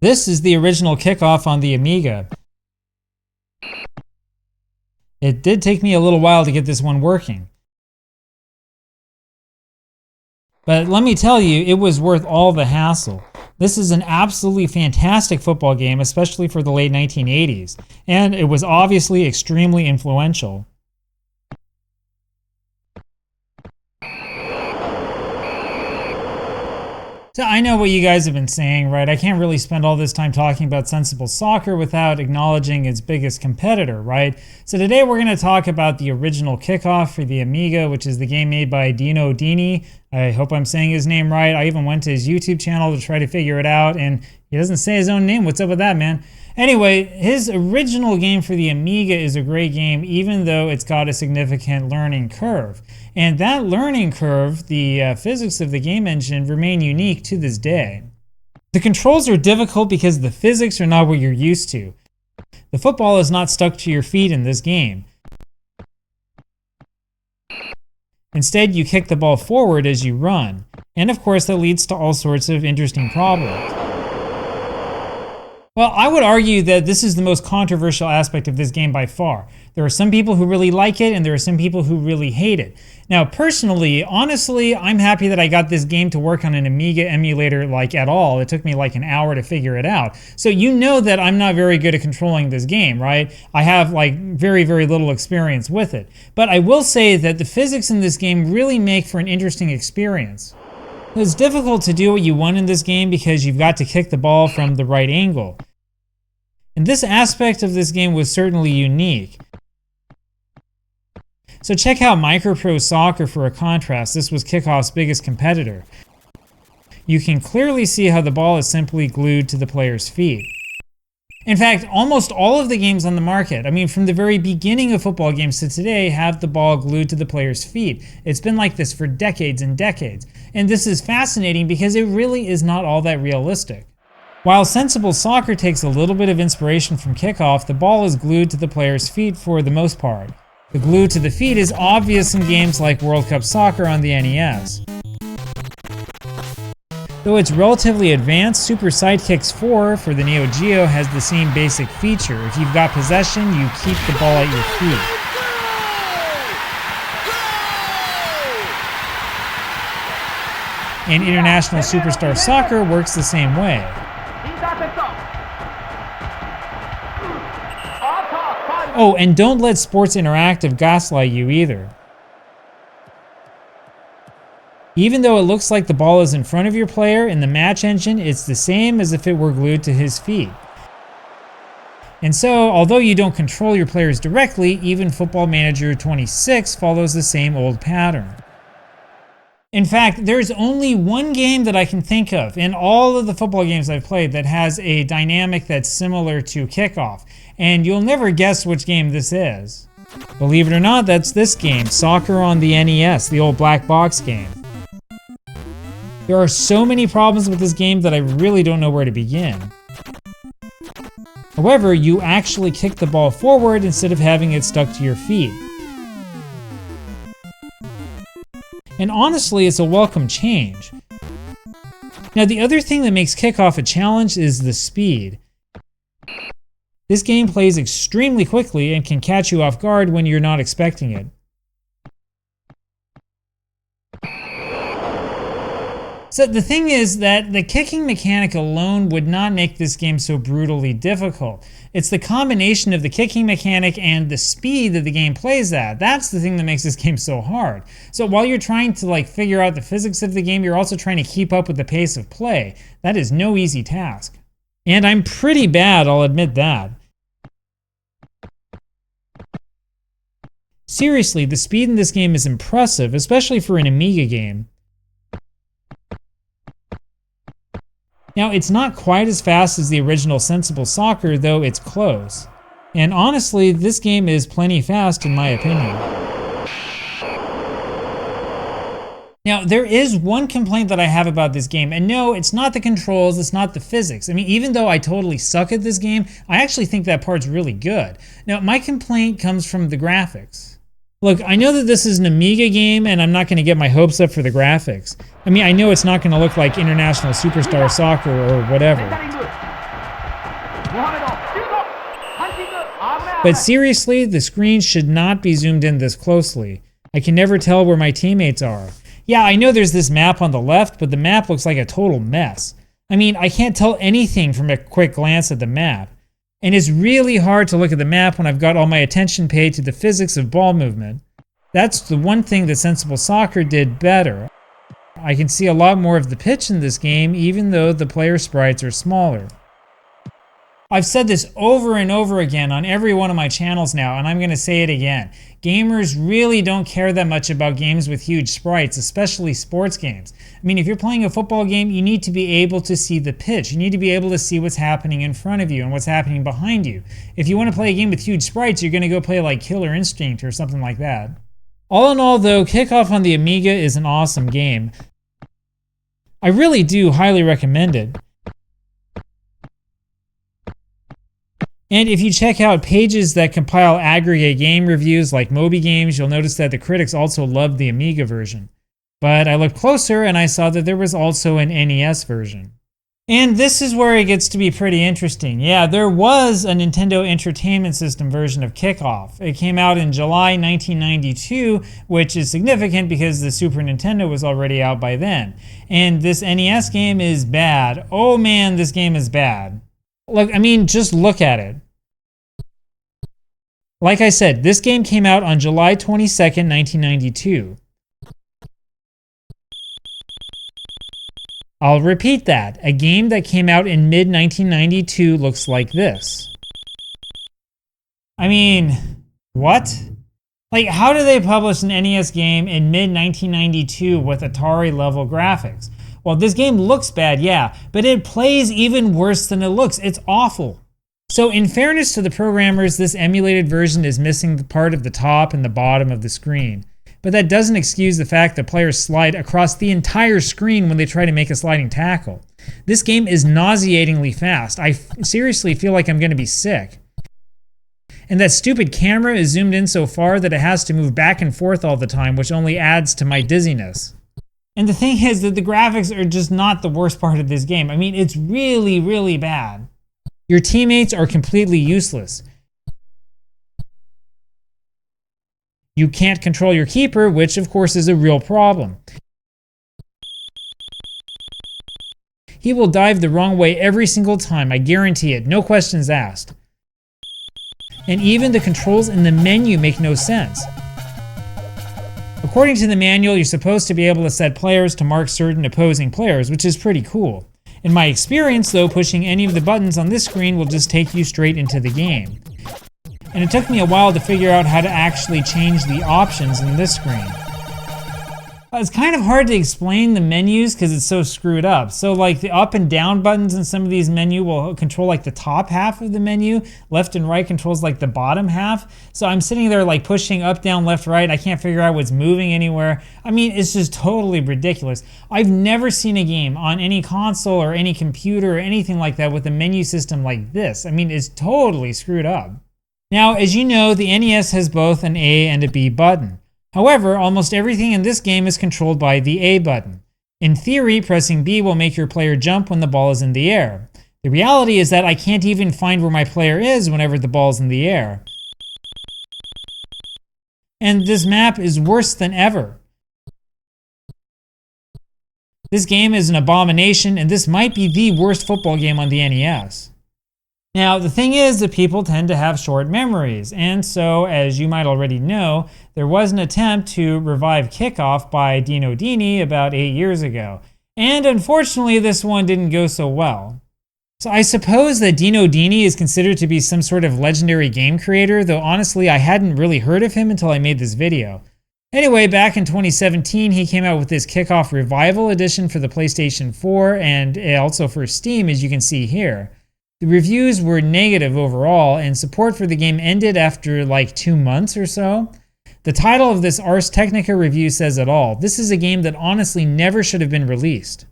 This is the original Kickoff on the Amiga. It did take me a little while to get this one working. But let me tell you, it was worth all the hassle. This is an absolutely fantastic football game, especially for the late 1980s, and it was obviously extremely influential. So I know what you guys have been saying, right? I can't really spend all this time talking about Sensible Soccer without acknowledging its biggest competitor, right? So today we're going to talk about the original Kickoff for the Amiga, which is the game made by Dino Dini. I hope I'm saying his name right. I even went to his YouTube channel to try to figure it out, and he doesn't say his own name. What's up with that, man? Anyway, his original game for the Amiga is a great game, even though it's got a significant learning curve. And that learning curve, the physics of the game engine, remain unique to this day. The controls are difficult because the physics are not what you're used to. The football is not stuck to your feet in this game. Instead, you kick the ball forward as you run. And of course, that leads to all sorts of interesting problems. Well, I would argue that this is the most controversial aspect of this game by far. There are some people who really like it, and there are some people who really hate it. Now, personally, honestly, I'm happy that I got this game to work on an Amiga emulator like at all. It took me like an hour to figure it out. So you know that I'm not very good at controlling this game, right? I have like very, very little experience with it. But I will say that the physics in this game really make for an interesting experience. It's difficult to do what you want in this game because you've got to kick the ball from the right angle. And this aspect of this game was certainly unique. So check out Micropro Soccer for a contrast. This was Kickoff's biggest competitor. You can clearly see how the ball is simply glued to the player's feet. In fact, almost all of the games on the market, I mean from the very beginning of football games to today, have the ball glued to the player's feet. It's been like this for decades and decades. And this is fascinating because it really is not all that realistic. While Sensible Soccer takes a little bit of inspiration from Kickoff, the ball is glued to the player's feet for the most part. The glue to the feet is obvious in games like World Cup Soccer on the NES. Though it's relatively advanced, Super Sidekicks 4 for the Neo Geo has the same basic feature. If you've got possession, you keep the ball at your feet. And International Superstar Soccer works the same way. Oh, and don't let Sports Interactive gaslight you either. Even though it looks like the ball is in front of your player, in the match engine, it's the same as if it were glued to his feet. And so, although you don't control your players directly, even Football Manager 26 follows the same old pattern. In fact, there's only one game that I can think of in all of the football games I've played that has a dynamic that's similar to Kickoff. And you'll never guess which game this is. Believe it or not, that's this game, Soccer on the NES, the old black box game. There are so many problems with this game that I really don't know where to begin. However, you actually kick the ball forward instead of having it stuck to your feet. And honestly, it's a welcome change. Now, the other thing that makes Kickoff a challenge is the speed. This game plays extremely quickly and can catch you off guard when you're not expecting it. So the thing is that the kicking mechanic alone would not make this game so brutally difficult. It's the combination of the kicking mechanic and the speed that the game plays at. That's the thing that makes this game so hard. So while you're trying to figure out the physics of the game, you're also trying to keep up with the pace of play. That is no easy task. And I'm pretty bad, I'll admit that. Seriously, the speed in this game is impressive, especially for an Amiga game. Now, it's not quite as fast as the original Sensible Soccer, though it's close. And honestly, this game is plenty fast in my opinion. Now, there is one complaint that I have about this game, and no, it's not the controls, it's not the physics. I mean, even though I totally suck at this game, I actually think that part's really good. Now, my complaint comes from the graphics. Look, I know that this is an Amiga game, and I'm not going to get my hopes up for the graphics. I mean, I know it's not going to look like International Superstar Soccer or whatever. But seriously, the screen should not be zoomed in this closely. I can never tell where my teammates are. Yeah, I know there's this map on the left, but the map looks like a total mess. I mean, I can't tell anything from a quick glance at the map. And it's really hard to look at the map when I've got all my attention paid to the physics of ball movement. That's the one thing that Sensible Soccer did better. I can see a lot more of the pitch in this game, even though the player sprites are smaller. I've said this over and over again on every one of my channels now, and I'm going to say it again. Gamers really don't care that much about games with huge sprites, especially sports games. I mean, if you're playing a football game, you need to be able to see the pitch. You need to be able to see what's happening in front of you and what's happening behind you. If you want to play a game with huge sprites, you're going to go play like Killer Instinct or something like that. All in all, though, Kickoff on the Amiga is an awesome game. I really do highly recommend it. And if you check out pages that compile aggregate game reviews like Moby Games, you'll notice that the critics also loved the Amiga version. But I looked closer and I saw that there was also an NES version. And this is where it gets to be pretty interesting. Yeah, there was a Nintendo Entertainment System version of Kickoff. It came out in July 1992, which is significant because the Super Nintendo was already out by then. And this NES game is bad. Oh man, this game is bad. Look, I mean, just look at it. Like I said, this game came out on July 22nd, 1992. I'll repeat that. A game that came out in mid-1992 looks like this. I mean, what? Like, how do they publish an NES game in mid-1992 with Atari-level graphics? Well, this game looks bad, yeah, but it plays even worse than it looks. It's awful. So in fairness to the programmers, this emulated version is missing the part of the top and the bottom of the screen. But that doesn't excuse the fact that players slide across the entire screen when they try to make a sliding tackle. This game is nauseatingly fast. I seriously feel like I'm going to be sick. And that stupid camera is zoomed in so far that it has to move back and forth all the time, which only adds to my dizziness. And the thing is that the graphics are just not the worst part of this game. I mean, it's really, really bad. Your teammates are completely useless. You can't control your keeper, which of course is a real problem. He will dive the wrong way every single time, I guarantee it, no questions asked. And even the controls in the menu make no sense. According to the manual, you're supposed to be able to set players to mark certain opposing players, which is pretty cool. In my experience, though, pushing any of the buttons on this screen will just take you straight into the game. And it took me a while to figure out how to actually change the options in this screen. It's kind of hard to explain the menus because it's so screwed up. So like the up and down buttons in some of these menus will control like the top half of the menu. Left and right controls like the bottom half. So I'm sitting there like pushing up, down, left, right. I can't figure out what's moving anywhere. I mean, it's just totally ridiculous. I've never seen a game on any console or any computer or anything like that with a menu system like this. I mean, it's totally screwed up. Now, as you know, the NES has both an A and a B button. However, almost everything in this game is controlled by the A button. In theory, pressing B will make your player jump when the ball is in the air. The reality is that I can't even find where my player is whenever the ball's in the air. And this map is worse than ever. This game is an abomination, and this might be the worst football game on the NES. Now, the thing is that people tend to have short memories, and so, as you might already know, there was an attempt to revive Kickoff by Dino Dini about 8 years ago. And unfortunately, this one didn't go so well. So I suppose that Dino Dini is considered to be some sort of legendary game creator, though honestly, I hadn't really heard of him until I made this video. Anyway, back in 2017, he came out with this Kickoff Revival Edition for the PlayStation 4 and also for Steam, as you can see here. The reviews were negative overall, and support for the game ended after like 2 months or so. The title of this Ars Technica review says it all. This is a game that honestly never should have been released.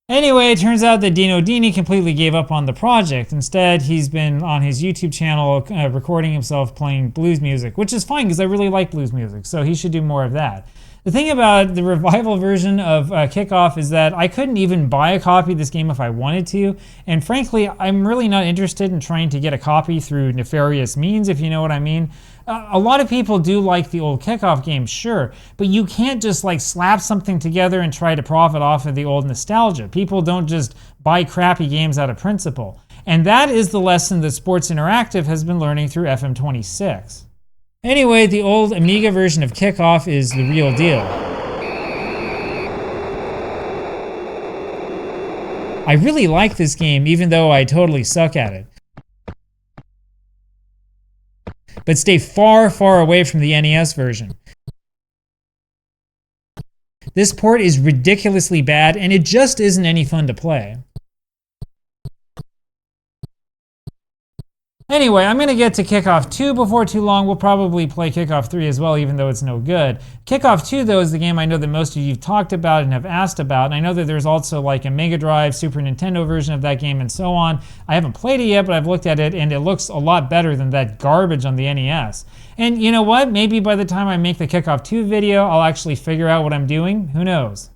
Anyway, it turns out that Dino Dini completely gave up on the project. Instead, he's been on his YouTube channel recording himself playing blues music, which is fine because I really like blues music, so he should do more of that. The thing about the revival version of Kickoff is that I couldn't even buy a copy of this game if I wanted to, and frankly, I'm really not interested in trying to get a copy through nefarious means, if you know what I mean. A lot of people do like the old Kickoff games, sure, but you can't just like slap something together and try to profit off of the old nostalgia. People don't just buy crappy games out of principle. And that is the lesson that Sports Interactive has been learning through FM26. Anyway, the old Amiga version of Kickoff is the real deal. I really like this game, even though I totally suck at it. But stay far, far away from the NES version. This port is ridiculously bad, and it just isn't any fun to play. Anyway, I'm going to get to Kickoff 2 before too long. We'll probably play Kickoff 3 as well, even though it's no good. Kickoff 2, though, is the game I know that most of you have talked about and have asked about. And I know that there's also like a Mega Drive, Super Nintendo version of that game and so on. I haven't played it yet, but I've looked at it, and it looks a lot better than that garbage on the NES. And you know what? Maybe by the time I make the Kickoff 2 video, I'll actually figure out what I'm doing. Who knows?